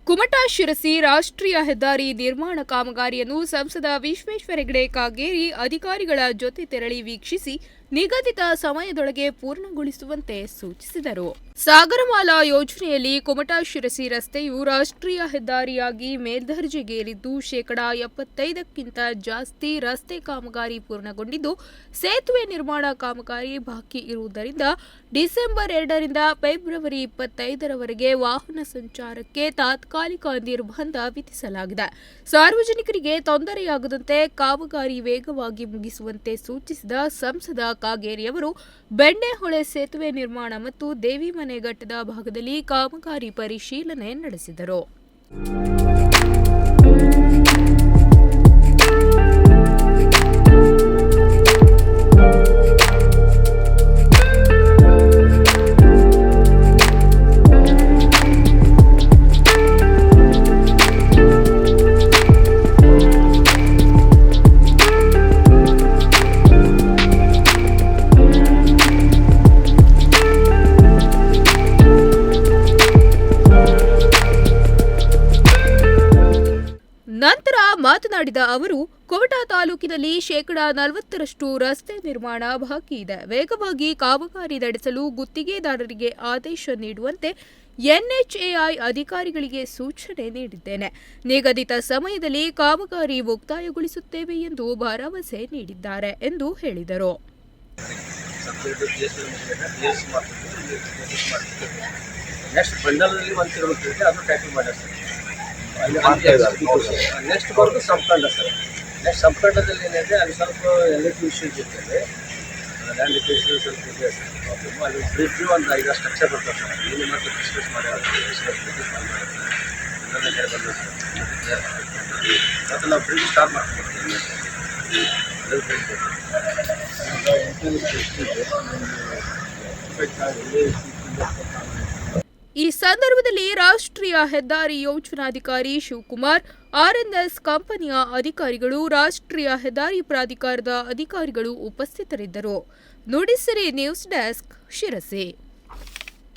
ಕುಮಟಾ ಶಿರಸಿ ರಾಷ್ಟ್ರೀಯ ಹೆದ್ದಾರಿ ನಿರ್ಮಾಣ ಕಾಮಗಾರಿಯನ್ನು ಸಂಸದ ವಿಶ್ವೇಶ್ವರ ಹೆಗಡೆ ಕಾಗೇರಿ ಅಧಿಕಾರಿಗಳ ಜೊತೆ ತೆರಳಿ ವೀಕ್ಷಿಸಿ ನಿಗದಿತ ಸಮಯದೊಳಗೆ ಪೂರ್ಣಗೊಳಿಸುವಂತೆ ಸೂಚಿಸಿದರು. ಸಾಗರಮಾಲಾ ಯೋಜನೆಯಲ್ಲಿ ಕುಮಟಾ ಶಿರಸಿ ರಸ್ತೆಯು ರಾಷ್ಟ್ರೀಯ ಹೆದ್ದಾರಿಯಾಗಿ ಮೇಲ್ದರ್ಜೆಗೇರಿದ್ದು ಶೇಕಡಾ 75ಕ್ಕಿಂತ ಜಾಸ್ತಿ ರಸ್ತೆ ಕಾಮಗಾರಿ ಪೂರ್ಣಗೊಂಡಿದ್ದು, ಸೇತುವೆ ನಿರ್ಮಾಣ ಕಾಮಗಾರಿ ಬಾಕಿ ಇರುವುದರಿಂದ ಡಿಸೆಂಬರ್ 2ರಿಂದ ಫೆಬ್ರವರಿ 25ರವರೆಗೆ ವಾಹನ ಸಂಚಾರಕ್ಕೆ ತಾತ್ಕಾಲಿಕ ನಿರ್ಬಂಧ ವಿಧಿಸಲಾಗಿದೆ. ಸಾರ್ವಜನಿಕರಿಗೆ ತೊಂದರೆಯಾಗದಂತೆ ಕಾಮಗಾರಿ ವೇಗವಾಗಿ ಮುಗಿಸುವಂತೆ ಸೂಚಿಸಿದ ಸಂಸದ ಕಾಗೇರಿಯವರು ಬೆಣ್ಣೆಹೊಳೆ ಸೇತುವೆ ನಿರ್ಮಾಣ ಮತ್ತು ದೇವಿಮನೆ ಘಟ್ಟದ ಭಾಗದಲ್ಲಿ ಕಾಮಗಾರಿ ಪರಿಶೀಲನೆ ನಡೆಸಿದರು. ನಂತರ ಮಾತನಾಡಿದ ಅವರು, ಕುಮಟಾ ತಾಲೂಕಿನಲ್ಲಿ ಶೇಕಡಾ 40ರಷ್ಟು ರಸ್ತೆ ನಿರ್ಮಾಣ ಬಾಕಿ ಇದೆ. ವೇಗವಾಗಿ ಕಾಮಗಾರಿ ನಡೆಸಲು ಗುತ್ತಿಗೆದಾರರಿಗೆ ಆದೇಶ ನೀಡುವಂತೆ ಎನ್ಎಚ್ಎಐ ಅಧಿಕಾರಿಗಳಿಗೆ ಸೂಚನೆ ನೀಡಿದ್ದೇನೆ. ನಿಗದಿತ ಸಮಯದಲ್ಲಿ ಕಾಮಗಾರಿ ಮುಕ್ತಾಯಗೊಳಿಸುತ್ತೇವೆ ಎಂದು ಭರವಸೆ ನೀಡಿದ್ದಾರೆ ಎಂದು ಹೇಳಿದರು. ನೆಕ್ಸ್ಟ್ ಬರೋದು ಸಂಪಕಂಡ ಸರ್. ನೆಕ್ಸ್ಟ್ ಸಂಪಕಂಡದಲ್ಲಿ ಏನಿದೆ ಅಲ್ಲಿ ಸ್ವಲ್ಪ ಎಲೆಕ್ಟ್ರಿಷಿಯನ್ಸ್ ಇರ್ತದೆ, ಲ್ಯಾಂಡ್ ಎಕ್ವಿಷನ್ ಸ್ವಲ್ಪ ಇದೆ ಸರ್ ಪ್ರಾಬ್ಲಮ್. ಅಲ್ಲಿ ಬ್ರಿಡ್ಜು ಒಂದು 5 ಸ್ಟ್ರಕ್ಚರ್ ಬರ್ತದೆ ಸರ್. ಇಲ್ಲಿ ಮತ್ತೆ ಡಿಸ್ಕಸ್ ಮಾಡಿ ಮತ್ತು ನಾವು ಬ್ರಿಡ್ಜ್ ಸ್ಟಾರ್ಟ್ ಮಾಡ್ಕೊಡ್ತೀವಿ. ಈ ಸಂದರ್ಭದಲ್ಲಿ ರಾಷ್ಟ್ರೀಯ ಹೆದ್ದಾರಿ ಯೋಜನಾಧಿಕಾರಿ ಶಿವಕುಮಾರ್, ಆರ್ಎನ್ಎಸ್ ಕಂಪನಿಯ ಅಧಿಕಾರಿಗಳು, ರಾಷ್ಟ್ರೀಯ ಹೆದ್ದಾರಿ ಪ್ರಾಧಿಕಾರದ ಅಧಿಕಾರಿಗಳು ಉಪಸ್ಥಿತರಿದ್ದರು. Nudisiri news desk, Sirsi.